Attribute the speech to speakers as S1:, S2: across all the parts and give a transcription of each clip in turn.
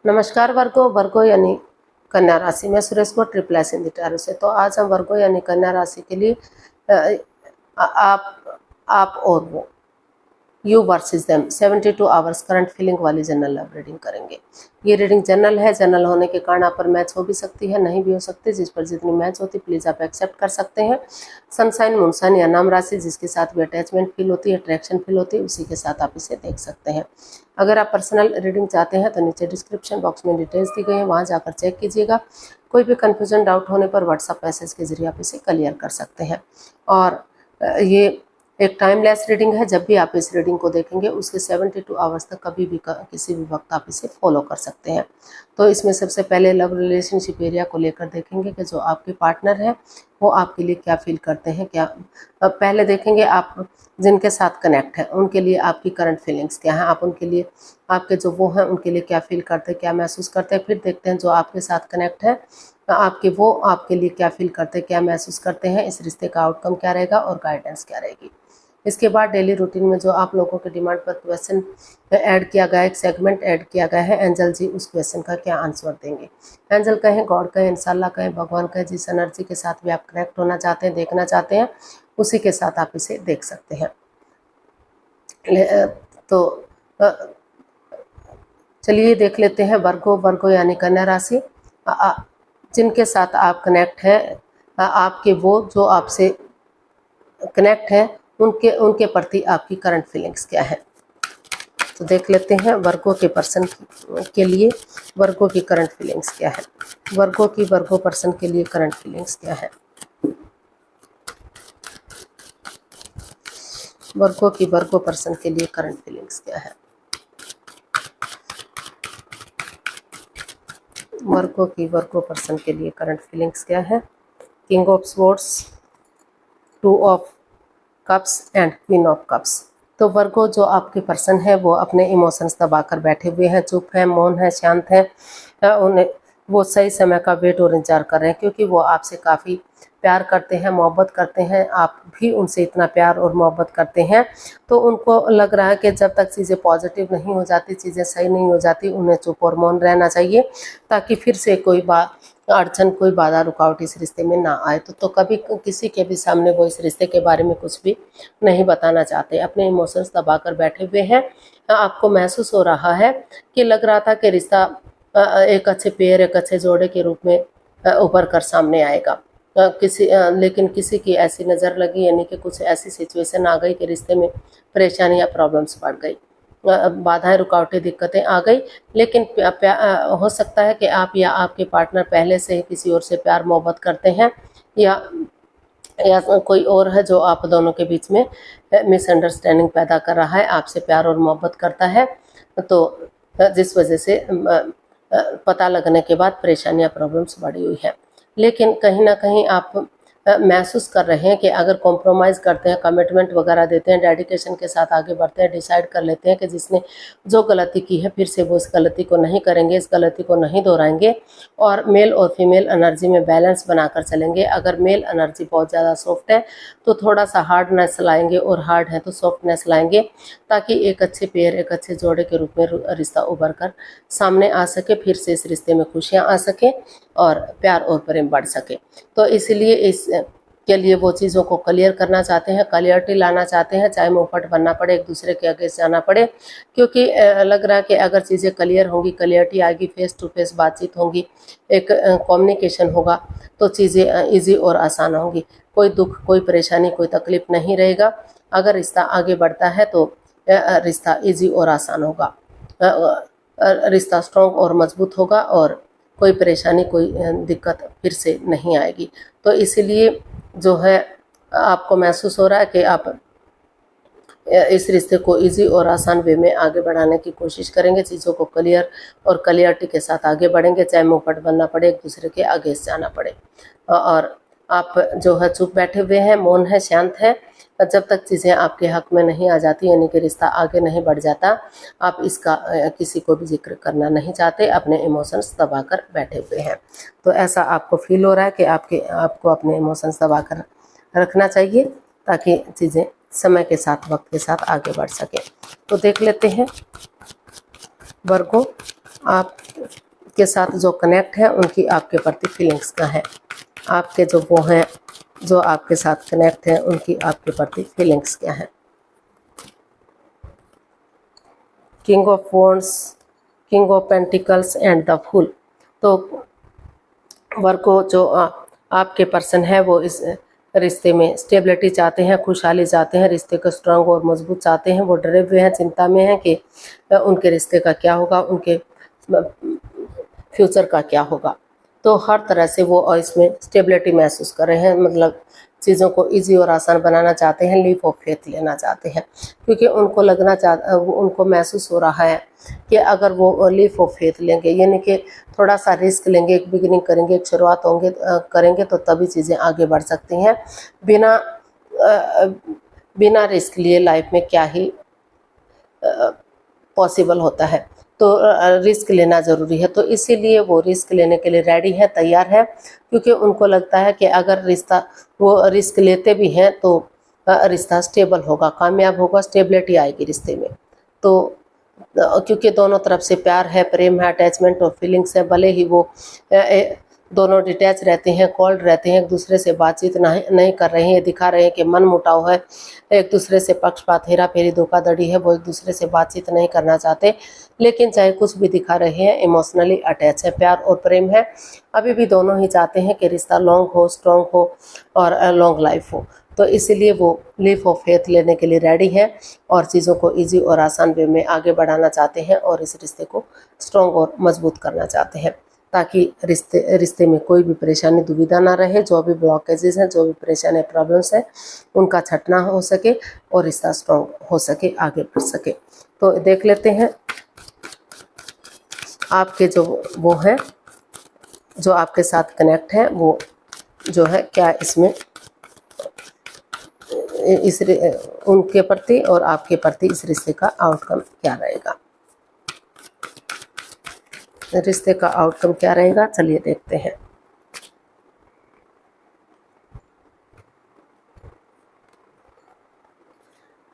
S1: नमस्कार वर्गो। वर्गो यानी कन्या राशि में सुरेश को triple S in the tarot से। तो आज हम वर्गो यानी कन्या राशि के लिए आप और वो you versus them 72 hours current feeling वाली जनरल लव रीडिंग करेंगे। ये रीडिंग जनरल है। जनरल होने के कारण आप पर मैच हो भी सकती है, नहीं भी हो सकती। जिस पर जितनी मैच होती प्लीज़ आप एक्सेप्ट कर सकते हैं। सनसाइन, मूनसाइन या नाम राशि जिसके साथ भी अटैचमेंट फील होती है, अट्रैक्शन फील होती है, उसी के साथ आप इसे देख सकते हैं। अगर आप पर्सनल रीडिंग चाहते हैं तो नीचे डिस्क्रिप्शन बॉक्स में डिटेल्स दी गई हैं, वहाँ जाकर चेक कीजिएगा। कोई भी कन्फ्यूजन, डाउट होने पर व्हाट्सएप मैसेज के जरिए आप इसे क्लियर कर सकते हैं। और ये एक टाइमलेस रीडिंग है। जब भी आप इस रीडिंग को देखेंगे उसके 72 आवर्स तक कभी भी किसी भी वक्त आप इसे फॉलो कर सकते हैं। तो इसमें सबसे पहले लव रिलेशनशिप एरिया को लेकर देखेंगे कि जो आपके पार्टनर है वो आपके लिए क्या फील करते हैं। क्या पहले देखेंगे आप जिनके साथ कनेक्ट है उनके लिए आपकी करंट फीलिंग्स क्या है, आप उनके लिए, आपके जो वो हैं उनके लिए क्या फील करते हैं, क्या महसूस करते हैं। फिर देखते हैं जो आपके साथ कनेक्ट है आपके, वो आपके लिए क्या फील करते हैं, क्या महसूस करते हैं, इस रिश्ते का आउटकम क्या रहेगा और गाइडेंस क्या रहेगी। इसके बाद डेली रूटीन में जो आप लोगों के डिमांड पर क्वेश्चन ऐड किया गया है, एक सेगमेंट ऐड किया गया है, एंजल जी उस क्वेश्चन का क्या आंसर देंगे। एंजल कहें, गॉड कहें, इंशाल्लाह कहें, भगवान कहें, जिस एनर्जी के साथ भी आप कनेक्ट होना चाहते हैं, देखना चाहते हैं, उसी के साथ आप इसे देख सकते हैं। तो चलिए देख लेते हैं वर्गो। वर्गो यानी कन्या राशि, जिनके साथ आप कनेक्ट हैं, आपके वो जो आपसे कनेक्ट है उनके प्रति आपकी करंट फीलिंग्स क्या है। तो देख लेते हैं वर्गो के पर्सन के लिए वर्गो की करंट फीलिंग्स क्या है। वर्गो पर्सन के लिए करंट फीलिंग्स क्या है। वर्गो पर्सन के लिए करंट फीलिंग्स क्या है। वर्गो पर्सन के लिए करंट फीलिंग्स क्या है। King of swords, 2 of cups and queen of cups. तो वर्गो जो आपके पर्सन है वो अपने इमोशंस दबाकर बैठे हुए हैं, चुप हैं, मौन हैं, शांत हैं। उन्हें वो सही समय का वेट और इंतजार कर रहे हैं, क्योंकि वो आपसे काफ़ी प्यार करते हैं, मोहब्बत करते हैं। आप भी उनसे इतना प्यार और मोहब्बत करते हैं। तो उनको लग रहा है कि जब तक चीज़ें पॉजिटिव नहीं हो जाती, चीज़ें सही नहीं हो जाती, उन्हें चुप और मौन रहना चाहिए, ताकि फिर से कोई अड़चन, कोई बाधा रुकावट इस रिश्ते में ना आए। तो कभी किसी के भी सामने वो इस रिश्ते के बारे में कुछ भी नहीं बताना चाहते, अपने इमोशंस दबाकर बैठे हुए हैं। आपको महसूस हो रहा है कि लग रहा था कि रिश्ता एक अच्छे पेयर, एक अच्छे जोड़े के रूप में उभर कर सामने आएगा। लेकिन किसी की ऐसी नज़र लगी, यानी कि कुछ ऐसी सिचुएशन आ गई कि रिश्ते में परेशानी या प्रॉब्लम्स बढ़ गई, बाधाएं, रुकावटें, दिक्कतें आ गई। लेकिन हो सकता है कि आप या आपके पार्टनर पहले से ही किसी और से प्यार मोहब्बत करते हैं, या कोई और है जो आप दोनों के बीच में मिसअंडरस्टैंडिंग पैदा कर रहा है, आपसे प्यार और मोहब्बत करता है। तो जिस वजह से पता लगने के बाद परेशानियां, प्रॉब्लम्स बढ़ी हुई है। लेकिन कहीं ना कहीं आप महसूस कर रहे हैं कि अगर कॉम्प्रोमाइज़ करते हैं, कमिटमेंट वगैरह देते हैं, डेडिकेशन के साथ आगे बढ़ते हैं, डिसाइड कर लेते हैं कि जिसने जो गलती की है फिर से वो इस गलती को नहीं करेंगे, इस गलती को नहीं दोहराएंगे, और मेल और फीमेल एनर्जी में बैलेंस बनाकर चलेंगे। अगर मेल एनर्जी बहुत ज़्यादा सॉफ्ट है तो थोड़ा सा हार्डनेस लाएंगे, और हार्ड है तो सॉफ्टनेस लाएंगे, ताकि एक अच्छे पेयर, एक अच्छे जोड़े के रूप में रिश्ता उभर कर सामने आ सके, फिर से इस रिश्ते में खुशियाँ आ सके और प्यार और प्रेम बढ़ सके। तो इसलिए इस के लिए वो चीज़ों को क्लियर करना चाहते हैं, क्लियरिटी लाना चाहते हैं, चाहे मुंहफट बनना पड़े, एक दूसरे के आगे जाना पड़े। क्योंकि लग रहा है कि अगर चीज़ें क्लियर होंगी, क्लियरिटी आएगी, फेस टू फेस बातचीत होगी, एक कम्युनिकेशन होगा, तो चीज़ें ईजी और आसान होंगी। कोई दुख, कोई परेशानी, कोई तकलीफ नहीं रहेगा। अगर रिश्ता आगे बढ़ता है तो रिश्ता ईजी और आसान होगा, रिश्ता स्ट्रॉन्ग और मजबूत होगा, और कोई परेशानी, कोई दिक्कत फिर से नहीं आएगी। तो इसीलिए जो है आपको महसूस हो रहा है कि आप इस रिश्ते को इजी और आसान वे में आगे बढ़ाने की कोशिश करेंगे, चीज़ों को क्लियर और क्लियरिटी के साथ आगे बढ़ेंगे, चाहे मुंहफट बनना पड़े, एक दूसरे के आगे जाना पड़े। और आप जो है चुप बैठे हुए हैं, मौन है, शांत है। जब तक चीज़ें आपके हक में नहीं आ जाती, यानी कि रिश्ता आगे नहीं बढ़ जाता, आप इसका किसी को भी जिक्र करना नहीं चाहते, अपने इमोशंस दबाकर बैठे हुए हैं। तो ऐसा आपको फील हो रहा है कि आपको अपने इमोशंस दबाकर रखना चाहिए, ताकि चीज़ें समय के साथ, वक्त के साथ आगे बढ़ सके। तो देख लेते हैं वर्गो आप के साथ जो कनेक्ट है उनकी आपके प्रति फीलिंग्स क्या है। आपके जो वो हैं जो आपके साथ कनेक्ट है उनकी आपके प्रति फीलिंग्स क्या है। King of wands, king of pentacles and the fool. तो वर्गो जो आपके पर्सन है वो इस रिश्ते में स्टेबिलिटी चाहते हैं, खुशहाली चाहते हैं, रिश्ते को स्ट्रांग और मजबूत चाहते हैं। वो डरे हुए हैं, चिंता में हैं कि उनके रिश्ते का क्या होगा, उनके फ्यूचर का क्या होगा। तो हर तरह से वो इसमें स्टेबिलिटी महसूस कर रहे हैं, मतलब चीज़ों को इजी और आसान बनाना चाहते हैं, लीप ऑफ फेथ लेना चाहते हैं, क्योंकि उनको महसूस हो रहा है कि अगर वो लीप ऑफ फेथ लेंगे, यानी कि थोड़ा सा रिस्क लेंगे, एक बिगिनिंग करेंगे, एक शुरुआत करेंगे तो तभी चीज़ें आगे बढ़ सकती हैं। बिना रिस्क लिए लाइफ में क्या ही पॉसिबल होता है। तो रिस्क लेना ज़रूरी है, तो इसीलिए वो रिस्क लेने के लिए रेडी है, तैयार है, क्योंकि उनको लगता है कि अगर वो रिस्क लेते भी हैं तो रिश्ता स्टेबल होगा, कामयाब होगा, स्टेबिलिटी आएगी रिश्ते में। तो क्योंकि दोनों तरफ से प्यार है, प्रेम है, अटैचमेंट और फीलिंग्स है, भले ही वो दोनों डिटैच रहते हैं, कोल्ड रहते हैं, एक दूसरे से बातचीत नहीं कर रहे हैं, दिखा रहे हैं कि मन मुटाव है, एक दूसरे से पक्षपात, हेरा फेरी, धोखाधड़ी है, वो एक दूसरे से बातचीत नहीं करना चाहते, लेकिन चाहे कुछ भी दिखा रहे हैं, इमोशनली अटैच है, प्यार और प्रेम है। अभी भी दोनों ही चाहते हैं कि रिश्ता लॉन्ग हो, स्ट्रॉन्ग हो और लॉन्ग लाइफ हो। तो इसीलिए वो लीप ऑफ फेथ लेने के लिए रेडी है और चीज़ों को इजी और आसान वे में आगे बढ़ाना चाहते हैं और इस रिश्ते को स्ट्रॉन्ग और मजबूत करना चाहते हैं, ताकि रिश्ते में कोई भी परेशानी, दुविधा ना रहे। जो भी ब्लॉकेजेस हैं, जो भी परेशानी, प्रॉब्लम्स हैं, उनका छटना हो सके और रिश्ता स्ट्रॉन्ग हो सके, आगे बढ़ सके। तो देख लेते हैं आपके जो वो हैं, जो आपके साथ कनेक्ट हैं, वो जो है क्या इसमें उनके प्रति और आपके प्रति इस रिश्ते का आउटकम क्या रहेगा। रिश्ते का आउटकम क्या रहेगा, चलिए देखते हैं।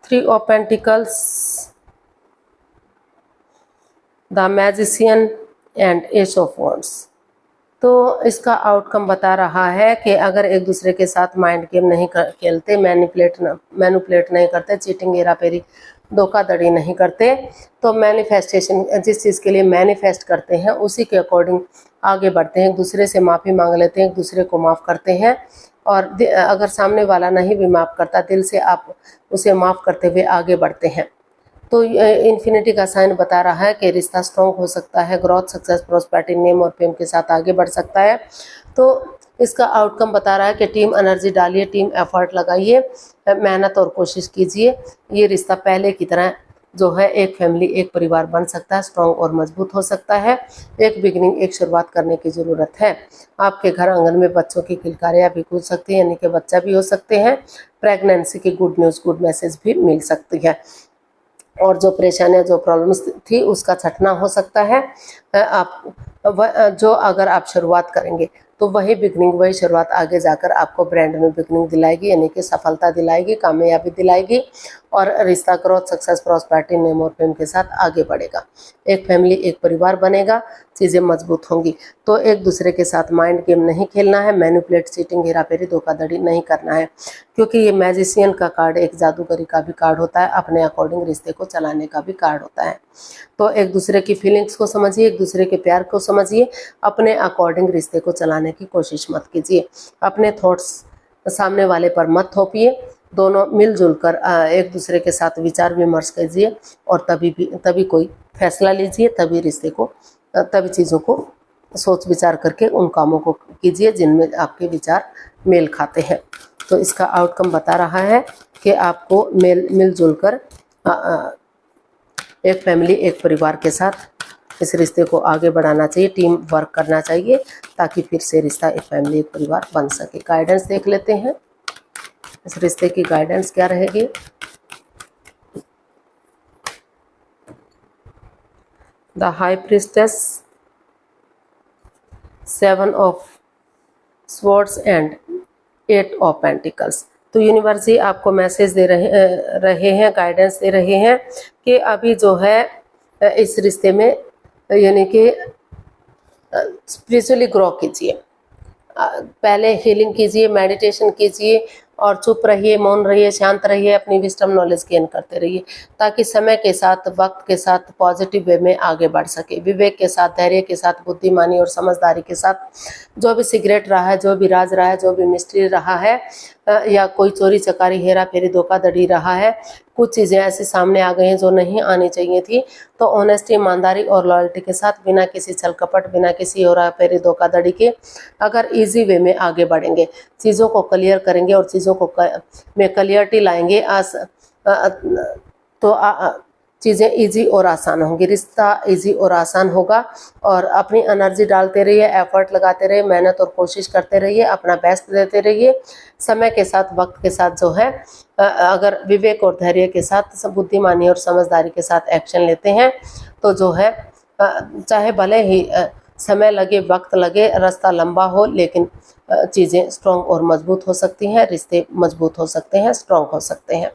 S1: Three of pentacles, the magician and S of wands. तो इसका आउटकम बता रहा है कि अगर एक दूसरे के साथ माइंड गेम नहीं खेलते, मैनिपुलेट नहीं करते, चीटिंग, हेरा फेरी, धोखाधड़ी नहीं करते, तो मैनिफेस्टेशन, जिस चीज़ के लिए मैनिफेस्ट करते हैं उसी के अकॉर्डिंग आगे बढ़ते हैं, एक दूसरे से माफ़ी मांग लेते हैं, एक दूसरे को माफ़ करते हैं। और अगर सामने वाला नहीं भी माफ़ करता, दिल से आप उसे माफ़ करते हुए आगे बढ़ते हैं। तो इन्फिनिटी का साइन बता रहा है कि रिश्ता स्ट्रॉन्ग हो सकता है, ग्रोथ, सक्सेस, प्रॉस्पेरिटी, नेम और फेम के साथ आगे बढ़ सकता है। तो इसका आउटकम बता रहा है कि टीम एनर्जी डालिए, टीम एफर्ट लगाइए, मेहनत और कोशिश कीजिए। ये रिश्ता पहले की तरह जो है एक फैमिली, एक परिवार बन सकता है, स्ट्रॉन्ग और मजबूत हो सकता है। एक बिगिनिंग, एक शुरुआत करने की ज़रूरत है। आपके घर आंगन में बच्चों की किलकारियाँ भी गूंज सकती हैं, यानी कि बच्चा भी हो सकते हैं। प्रेगनेंसी की गुड न्यूज़, गुड मैसेज भी मिल सकती है और जो परेशानियाँ, जो प्रॉब्लम्स थी उसका छटना हो सकता है। अगर आप शुरुआत करेंगे तो वही बिगनिंग, वही शुरुआत आगे जाकर आपको ब्रांड में बिगनिंग दिलाएगी, यानी कि सफलता दिलाएगी, कामयाबी दिलाएगी और रिश्ता, ग्रोथ, सक्सेस, प्रॉस्पेरिटी, नेम और फेम के साथ आगे बढ़ेगा। एक फैमिली, एक परिवार बनेगा, चीज़ें मजबूत होंगी। तो एक दूसरे के साथ माइंड गेम नहीं खेलना है, मैनिपुलेट, चीटिंग, हेरा फेरी, धोखाधड़ी नहीं करना है, क्योंकि ये मैजिशियन का कार्ड एक जादूगरी का भी कार्ड होता है, अपने अकॉर्डिंग रिश्ते को चलाने का भी कार्ड होता है। तो एक दूसरे की फीलिंग्स को समझिए, एक दूसरे के प्यार को समझिए, अपने अकॉर्डिंग रिश्ते को चलाने की कोशिश मत कीजिए। अपने थॉट्स सामने वाले पर मत थोपिए, दोनों मिलजुल कर एक दूसरे के साथ विचार विमर्श कीजिए और तभी कोई फैसला लीजिए, तभी चीज़ों को सोच विचार करके उन कामों को कीजिए जिनमें आपके विचार मेल खाते हैं। तो इसका आउटकम बता रहा है कि आपको मिलजुल कर एक फैमिली, एक परिवार के साथ इस रिश्ते को आगे बढ़ाना चाहिए, टीम वर्क करना चाहिए, ताकि फिर से रिश्ता एक फैमिली, एक परिवार बन सके। गाइडेंस देख लेते हैं, इस रिश्ते की गाइडेंस क्या रहेगी। The high priestess, 7 of swords and 8 of pentacles. तो यूनिवर्स जी आपको मैसेज दे रहे हैं, गाइडेंस दे रहे हैं कि अभी जो है इस रिश्ते में यानी कि स्पिरिचुअली ग्रो कीजिए। पहले हीलिंग कीजिए, मेडिटेशन कीजिए और चुप रहिए, मौन रहिए, शांत रहिए, अपनी विजडम नॉलेज गेन करते रहिए ताकि समय के साथ, वक्त के साथ पॉजिटिव वे में आगे बढ़ सके। विवेक के साथ, धैर्य के साथ, बुद्धिमानी और समझदारी के साथ जो भी सीक्रेट रहा है, जो भी राज रहा है, जो भी मिस्ट्री रहा है, या कोई चोरी चकारी, हेरा फेरी, धोखाधड़ी रहा है, कुछ चीज़ें ऐसी सामने आ गई हैं जो नहीं आनी चाहिए थी, तो ऑनेस्टी, ईमानदारी और लॉयल्टी के साथ, बिना किसी छल कपट, बिना किसी हेरा फेरी, धोखाधड़ी के, अगर इजी वे में आगे बढ़ेंगे, चीज़ों को क्लियर करेंगे और चीज़ों को में क्लियरिटी लाएंगे, तो चीज़ें इजी और आसान होंगी, रिश्ता इजी और आसान होगा। और अपनी एनर्जी डालते रहिए, एफर्ट लगाते रहिए, मेहनत और कोशिश करते रहिए, अपना बेस्ट देते रहिए। समय के साथ, वक्त के साथ जो है, अगर विवेक और धैर्य के साथ, बुद्धिमानी और समझदारी के साथ एक्शन लेते हैं तो जो है, चाहे भले ही समय लगे, वक्त लगे, रास्ता लंबा हो, लेकिन चीज़ें स्ट्रॉन्ग और मजबूत हो सकती हैं, रिश्ते मजबूत हो सकते हैं, स्ट्रॉन्ग हो सकते हैं।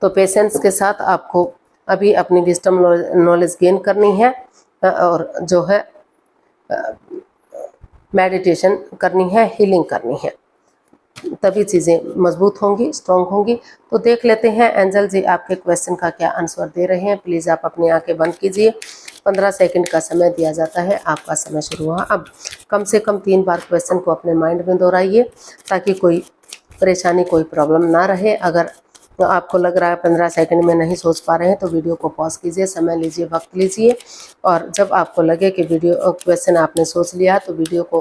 S1: तो पेशेंस के साथ आपको अभी अपनी विजडम नॉलेज गेन करनी है और जो है मेडिटेशन करनी है, हीलिंग करनी है, तभी चीज़ें मजबूत होंगी, स्ट्रॉन्ग होंगी। तो देख लेते हैं एंजल जी आपके क्वेश्चन का क्या आंसर दे रहे हैं। प्लीज़ आप अपनी आंखें बंद कीजिए। 15 सेकंड का समय दिया जाता है। आपका समय शुरू हुआ। अब कम से कम 3 बार क्वेश्चन को अपने माइंड में दोहराइए ताकि कोई परेशानी, कोई प्रॉब्लम ना रहे। अगर आपको लग रहा है 15 सेकंड में नहीं सोच पा रहे हैं तो वीडियो को पॉज कीजिए, समय लीजिए, वक्त लीजिए, और जब आपको लगे कि वीडियो क्वेश्चन आपने सोच लिया तो वीडियो को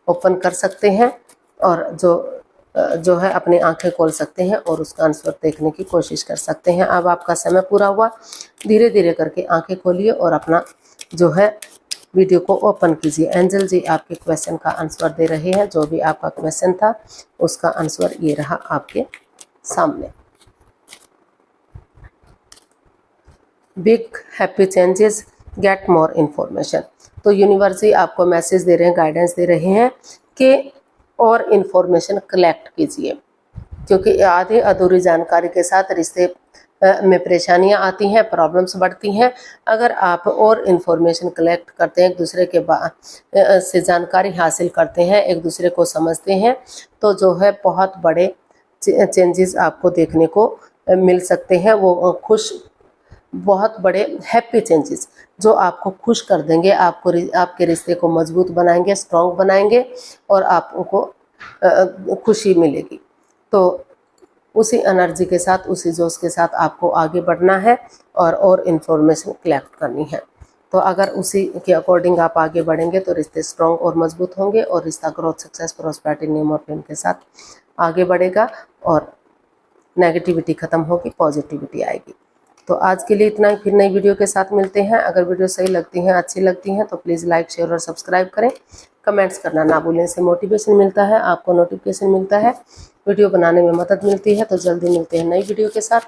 S1: ओपन कर सकते हैं और जो है अपनी आंखें खोल सकते हैं और उसका आंसर देखने की कोशिश कर सकते हैं। अब आपका समय पूरा हुआ। धीरे धीरे करके आंखें खोलिए और अपना जो है वीडियो को ओपन कीजिए। एंजल जी आपके क्वेश्चन का आंसर दे रहे हैं। जो भी आपका क्वेश्चन था उसका आंसर ये रहा आपके सामने। Big happy changes, get more information. तो यूनिवर्स ही आपको मैसेज दे रहे हैं, गाइडेंस दे रहे हैं कि और इन्फॉर्मेशन कलेक्ट कीजिए, क्योंकि आधी अधूरी जानकारी के साथ रिश्ते में परेशानियां आती हैं, प्रॉब्लम्स बढ़ती हैं। अगर आप और इन्फॉर्मेशन कलेक्ट करते हैं, एक दूसरे के से जानकारी हासिल करते हैं, एक दूसरे को समझते हैं, तो जो है बहुत बड़े चेंजेस आपको देखने को मिल सकते हैं। वो बहुत बड़े हैप्पी चेंजेस जो आपको खुश कर देंगे, आपके रिश्ते को मजबूत बनाएंगे, स्ट्रॉन्ग बनाएंगे और आपको खुशी मिलेगी। तो उसी एनर्जी के साथ, उसी जोश के साथ आपको आगे बढ़ना है और इन्फॉर्मेशन कलेक्ट करनी है। तो अगर उसी के अकॉर्डिंग आप आगे बढ़ेंगे तो रिश्ते स्ट्रॉन्ग और मजबूत होंगे और रिश्ता ग्रोथ, सक्सेस, प्रॉस्पेरिटी, नेम और फेम के साथ आगे बढ़ेगा और नेगेटिविटी खत्म होगी, पॉजिटिविटी आएगी। तो आज के लिए इतना ही। फिर नई वीडियो के साथ मिलते हैं। अगर वीडियो सही लगती हैं, अच्छी लगती हैं तो प्लीज़ लाइक, शेयर और सब्सक्राइब करें। कमेंट्स करना ना भूलें, इससे मोटिवेशन मिलता है, आपको नोटिफिकेशन मिलता है, वीडियो बनाने में मदद मिलती है। तो जल्दी मिलते हैं नई वीडियो के साथ।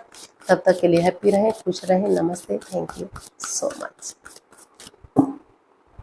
S1: तब तक के लिए हैप्पी रहें, खुश रहें। नमस्ते, थैंक यू सो मच।